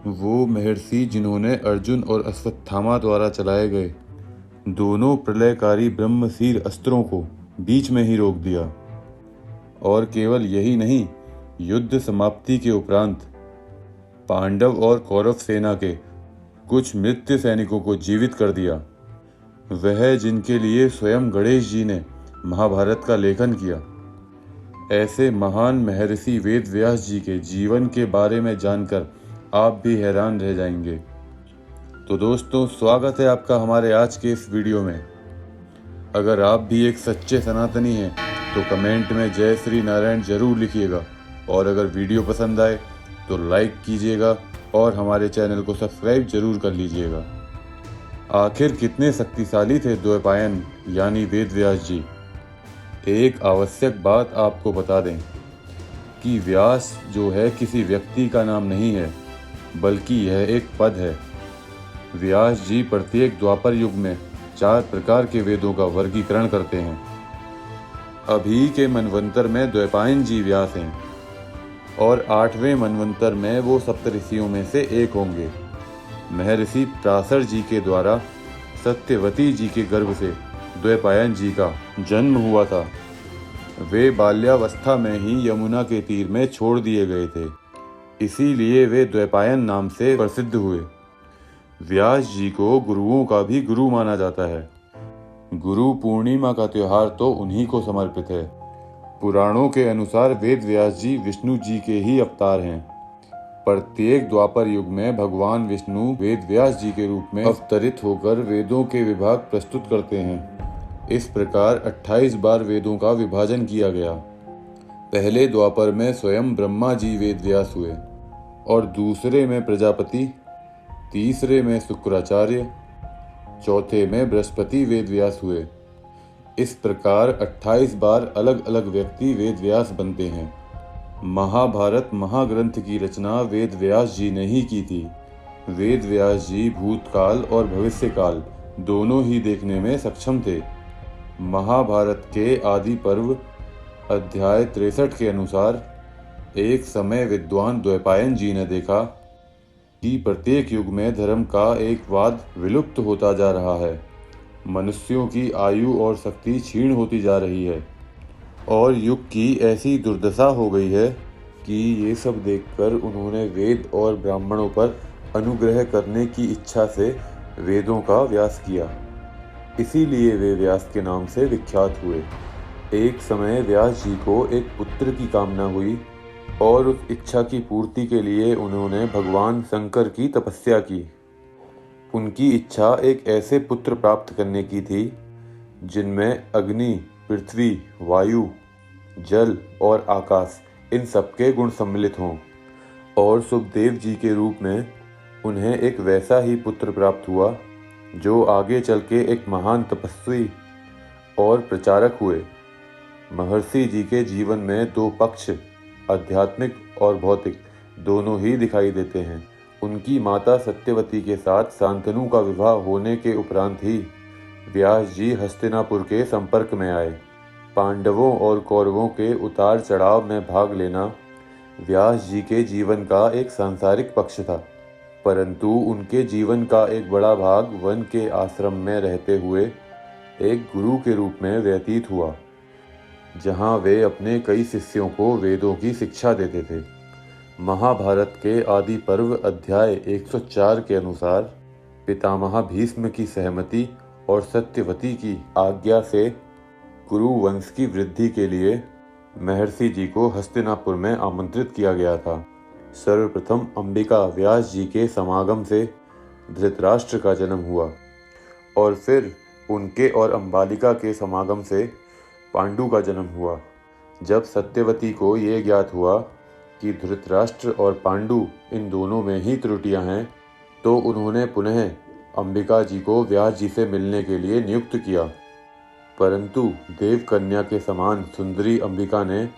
वो महर्षि जिन्होंने अर्जुन और अश्वत्थामा द्वारा चलाए गए दोनों प्रलयकारी ब्रह्मशीर अस्त्रों को बीच में ही रोक दिया। और केवल यही नहीं, युद्ध समाप्ति के उपरांत पांडव और कौरव सेना के कुछ मृत्यु सैनिकों को जीवित कर दिया। वह जिनके लिए स्वयं गणेश जी ने महाभारत का लेखन किया। ऐसे महान महर्षि वेद व्यास जी के जीवन के बारे में जानकर आप भी हैरान रह जाएंगे। तो दोस्तों, स्वागत है आपका हमारे आज के इस वीडियो में। अगर आप भी एक सच्चे सनातनी हैं तो कमेंट में जय श्री नारायण जरूर लिखिएगा, और अगर वीडियो पसंद आए तो लाइक कीजिएगा और हमारे चैनल को सब्सक्राइब जरूर कर लीजिएगा। आखिर कितने शक्तिशाली थे द्वैपायन यानी वेद व्यास जी। एक आवश्यक बात आपको बता दें कि व्यास जो है किसी व्यक्ति का नाम नहीं है, बल्कि यह एक पद है। व्यास जी प्रत्येक द्वापर युग में 4 प्रकार के वेदों का वर्गीकरण करते हैं। अभी के मनवंतर में द्वैपायन जी व्यास हैं और 8वें मनवंतर में वो सप्तऋषियों में से एक होंगे। महर्षि पराशर जी के द्वारा सत्यवती जी के गर्भ से द्वैपायन जी का जन्म हुआ था। वे बाल्यावस्था में ही यमुना के तीर में छोड़ दिए गए थे, इसीलिए वे द्वैपायन नाम से प्रसिद्ध हुए। व्यास जी को गुरुओं का भी गुरु माना जाता है। गुरु पूर्णिमा का त्योहार तो उन्हीं को समर्पित है। पुराणों के अनुसार वेद व्यास जी विष्णु जी के ही अवतार हैं। प्रत्येक द्वापर युग में भगवान विष्णु वेद व्यास जी के रूप में अवतरित होकर वेदों के विभाग प्रस्तुत करते हैं। इस प्रकार 28 बार वेदों का विभाजन किया गया। पहले द्वापर में स्वयं ब्रह्मा जी वेद व्यास हुए, और दूसरे में प्रजापति, तीसरे में शुक्राचार्य, चौथे में बृहस्पति वेद व्यास हुए। इस प्रकार 28 बार अलग अलग व्यक्ति वेद व्यास बनते हैं। महाभारत महाग्रंथ की रचना वेद व्यास जी ने ही की थी। वेद व्यास जी भूतकाल और भविष्यकाल दोनों ही देखने में सक्षम थे। महाभारत के आदि पर्व अध्याय 63 के अनुसार एक समय विद्वान द्वैपायन जी ने देखा कि प्रत्येक युग में धर्म का एक वाद विलुप्त होता जा रहा है। मनुष्यों की आयु और शक्ति क्षीण होती जा रही है, और युग की ऐसी दुर्दशा हो गई है कि ये सब देखकर उन्होंने वेद और ब्राह्मणों पर अनुग्रह करने की इच्छा से वेदों का व्यास किया। इसीलिए वे व्यास के नाम से विख्यात हुए। एक समय व्यास जी को एक पुत्र की कामना हुई, और उस इच्छा की पूर्ति के लिए उन्होंने भगवान शंकर की तपस्या की। उनकी इच्छा एक ऐसे पुत्र प्राप्त करने की थी जिनमें अग्नि, पृथ्वी, वायु, जल और आकाश इन सबके गुण सम्मिलित हों। और सुखदेव जी के रूप में उन्हें एक वैसा ही पुत्र प्राप्त हुआ जो आगे चल के एक महान तपस्वी और प्रचारक हुए। महर्षि जी के जीवन में 2 पक्ष, आध्यात्मिक और भौतिक, दोनों ही दिखाई देते हैं। उनकी माता सत्यवती के साथ शांतनु का विवाह होने के उपरांत ही व्यास जी हस्तिनापुर के संपर्क में आए। पांडवों और कौरवों के उतार चढ़ाव में भाग लेना व्यास जी के जीवन का एक सांसारिक पक्ष था, परंतु उनके जीवन का एक बड़ा भाग वन के आश्रम में रहते हुए एक गुरु के रूप में व्यतीत हुआ, जहां वे अपने कई शिष्यों को वेदों की शिक्षा देते थे। महाभारत के आदि पर्व अध्याय 104 के अनुसार पितामह भीष्म की सहमति और सत्यवती की आज्ञा से कुरु वंश की वृद्धि के लिए महर्षि जी को हस्तिनापुर में आमंत्रित किया गया था। सर्वप्रथम अंबिका व्यास जी के समागम से धृतराष्ट्र का जन्म हुआ, और फिर उनके और अंबालिका के समागम से पांडु का जन्म हुआ। जब सत्यवती को ये ज्ञात हुआ कि धृतराष्ट्र और पांडु इन दोनों में ही त्रुटियां हैं, तो उन्होंने पुनः अंबिका जी को व्यास जी से मिलने के लिए नियुक्त किया। परंतु देव कन्या के समान सुंदरी अंबिका ने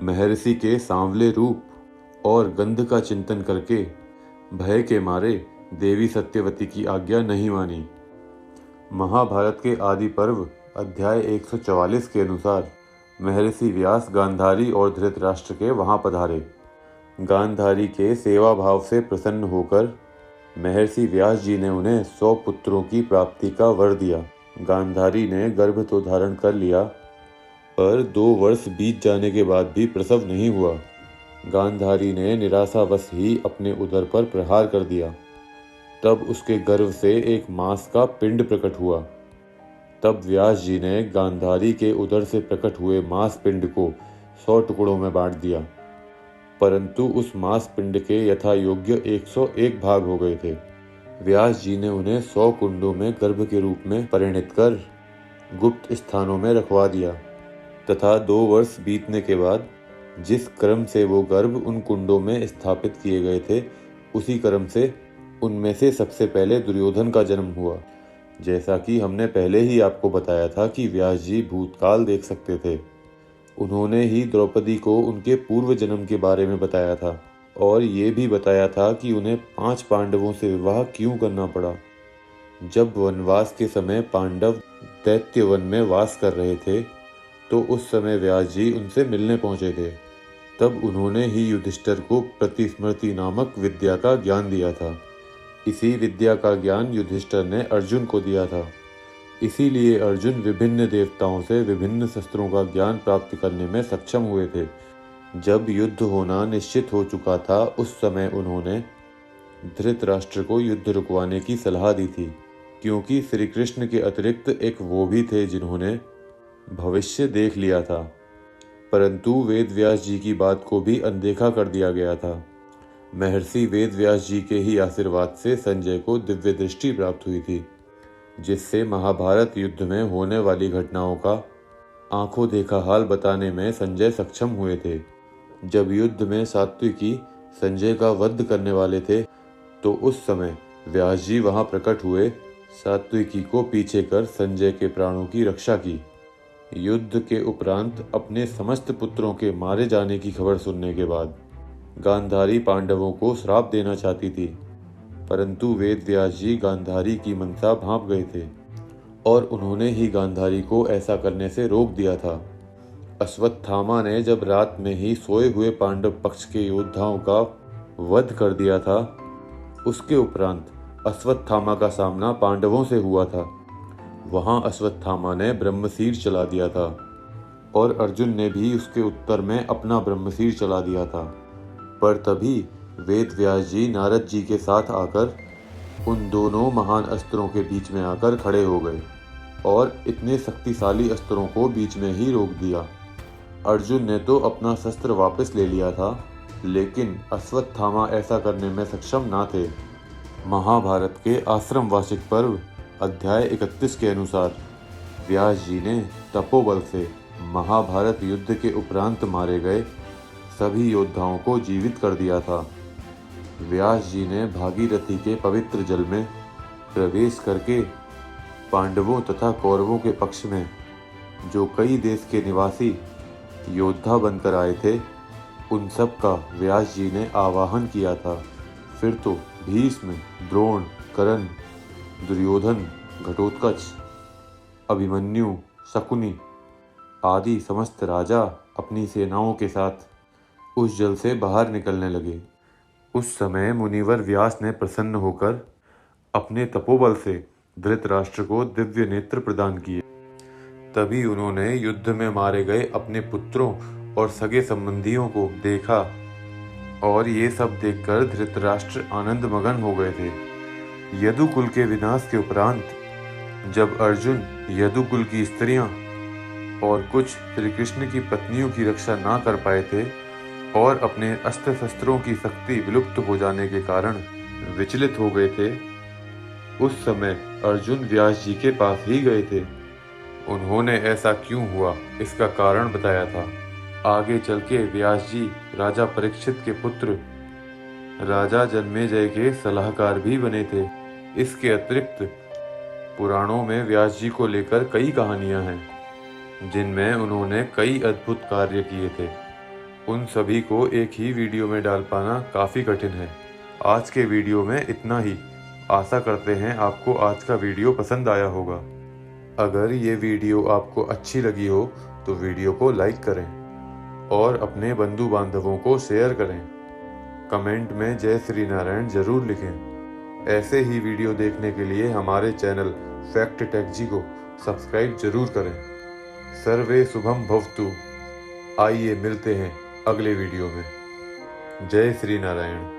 महर्षि के सांवले रूप और गंध का चिंतन करके भय के मारे देवी सत्यवती की आज्ञा नहीं मानी। महाभारत के आदि पर्व अध्याय 144 के अनुसार महर्षि व्यास गांधारी और धृतराष्ट्र के वहां पधारे। गांधारी के सेवा भाव से प्रसन्न होकर महर्षि व्यास जी ने उन्हें 100 पुत्रों की प्राप्ति का वर दिया। गांधारी ने गर्भ तो धारण कर लिया, पर 2 वर्ष बीत जाने के बाद भी प्रसव नहीं हुआ। गांधारी ने निराशावश ही अपने उदर पर प्रहार कर दिया। तब उसके गर्भ से एक मांस का पिंड प्रकट हुआ। तब व्यास जी ने गांधारी के उदर से प्रकट हुए मांस पिंड को 100 टुकड़ों में बांट दिया, परंतु उस मांस पिंड के यथा योग्य 101 भाग हो गए थे। व्यास जी ने उन्हें 100 कुंडों में गर्भ के रूप में परिणित कर गुप्त स्थानों में रखवा दिया तथा 2 वर्ष बीतने के बाद जिस क्रम से वो गर्भ उन कुंडों में स्थापित किए गए थे, उसी क्रम से उनमें से सबसे पहले दुर्योधन का जन्म हुआ। जैसा कि हमने पहले ही आपको बताया था कि व्यास जी भूतकाल देख सकते थे। उन्होंने ही द्रौपदी को उनके पूर्व जन्म के बारे में बताया था और ये भी बताया था कि उन्हें 5 पांडवों से विवाह क्यों करना पड़ा। जब वनवास के समय पांडव दैत्य वन में वास कर रहे थे, तो उस समय व्यास जी उनसे मिलने पहुंचे थे। तब उन्होंने ही युधिष्ठिर को प्रतिस्मृति नामक विद्या का ज्ञान दिया था। इसी विद्या का ज्ञान युधिष्ठिर ने अर्जुन को दिया था। इसीलिए अर्जुन विभिन्न देवताओं से विभिन्न शस्त्रों का ज्ञान प्राप्त करने में सक्षम हुए थे। जब युद्ध होना निश्चित हो चुका था, उस समय उन्होंने धृतराष्ट्र को युद्ध रुकवाने की सलाह दी थी, क्योंकि श्री कृष्ण के अतिरिक्त एक वो भी थे जिन्होंने भविष्य देख लिया था। परंतु वेदव्यास जी की बात को भी अनदेखा कर दिया गया था। महर्षि वेदव्यास जी के ही आशीर्वाद से संजय को दिव्य दृष्टि प्राप्त हुई थी, जिससे महाभारत युद्ध में होने वाली घटनाओं का आंखों देखा हाल बताने में संजय सक्षम हुए थे। जब युद्ध में सात्विकी संजय का वध करने वाले थे, तो उस समय व्यास जी वहां प्रकट हुए। सात्विकी को पीछे कर संजय के प्राणों की रक्षा की। युद्ध के उपरांत अपने समस्त पुत्रों के मारे जाने की खबर सुनने के बाद गांधारी पांडवों को श्राप देना चाहती थी, परंतु वेदव्यास जी गांधारी की मनसा भांप गए थे और उन्होंने ही गांधारी को ऐसा करने से रोक दिया था। अश्वत्थामा ने जब रात में ही सोए हुए पांडव पक्ष के योद्धाओं का वध कर दिया था, उसके उपरांत अश्वत्थामा का सामना पांडवों से हुआ था। वहां अश्वत्थामा ने ब्रह्मशीर चला दिया था और अर्जुन ने भी उसके उत्तर में अपना ब्रह्मशीर चला दिया था। पर तभी वेदव्यास जी नारद जी के साथ आकर उन दोनों महान अस्त्रों के बीच में आकर खड़े हो गए और इतने शक्तिशाली अस्त्रों को बीच में ही रोक दिया। अर्जुन ने तो अपना शस्त्र वापस ले लिया था, लेकिन अश्वत्थामा ऐसा करने में सक्षम ना थे। महाभारत के आश्रम वार्षिक पर्व अध्याय 31 के अनुसार व्यास जी ने तपोबल से महाभारत युद्ध के उपरांत मारे गए सभी योद्धाओं को जीवित कर दिया था। व्यास जी ने भागीरथी के पवित्र जल में प्रवेश करके पांडवों तथा कौरवों के पक्ष में जो कई देश के निवासी योद्धा बनकर आए थे, उन सब का व्यास जी ने आवाहन किया था। फिर तो भीष्म, द्रोण, कर्ण, दुर्योधन, घटोत्कच, अभिमन्यु, शकुनी आदि समस्त राजा अपनी सेनाओं के साथ उस जल से बाहर निकलने लगे। उस समय मुनिवर व्यास ने प्रसन्न होकर अपने तपोबल से धृतराष्ट्र को दिव्य नेत्र प्रदान किए। तभी उन्होंने युद्ध में मारे गए अपने पुत्रों और सगे संबंधियों को देखा और ये सब देखकर धृतराष्ट्र आनंद मगन हो गए थे। यदुकुल के विनाश के उपरांत जब अर्जुन यदुकुल की स्त्रियां और कुछ श्री कृष्ण की पत्नियों की रक्षा ना कर पाए थे और अपने अस्त्र शस्त्रों की शक्ति विलुप्त हो जाने के कारण विचलित हो गए थे, उस समय अर्जुन व्यास जी के पास ही गए थे। उन्होंने ऐसा क्यों हुआ इसका कारण बताया था। आगे चल के व्यास जी राजा परीक्षित के पुत्र राजा जन्मेजय के सलाहकार भी बने थे। इसके अतिरिक्त पुराणों में व्यास जी को लेकर कई कहानियां हैं, जिनमें उन्होंने कई अद्भुत कार्य किए थे। उन सभी को एक ही वीडियो में डाल पाना काफ़ी कठिन है। आज के वीडियो में इतना ही। आशा करते हैं आपको आज का वीडियो पसंद आया होगा। अगर ये वीडियो आपको अच्छी लगी हो तो वीडियो को लाइक करें और अपने बंधु बांधवों को शेयर करें। कमेंट में जय श्री नारायण जरूर लिखें। ऐसे ही वीडियो देखने के लिए हमारे चैनल फैक्ट टेक जी को सब्सक्राइब जरूर करें। सर्वे शुभम भवतु। आइए मिलते हैं अगले वीडियो में। जय श्री नारायण।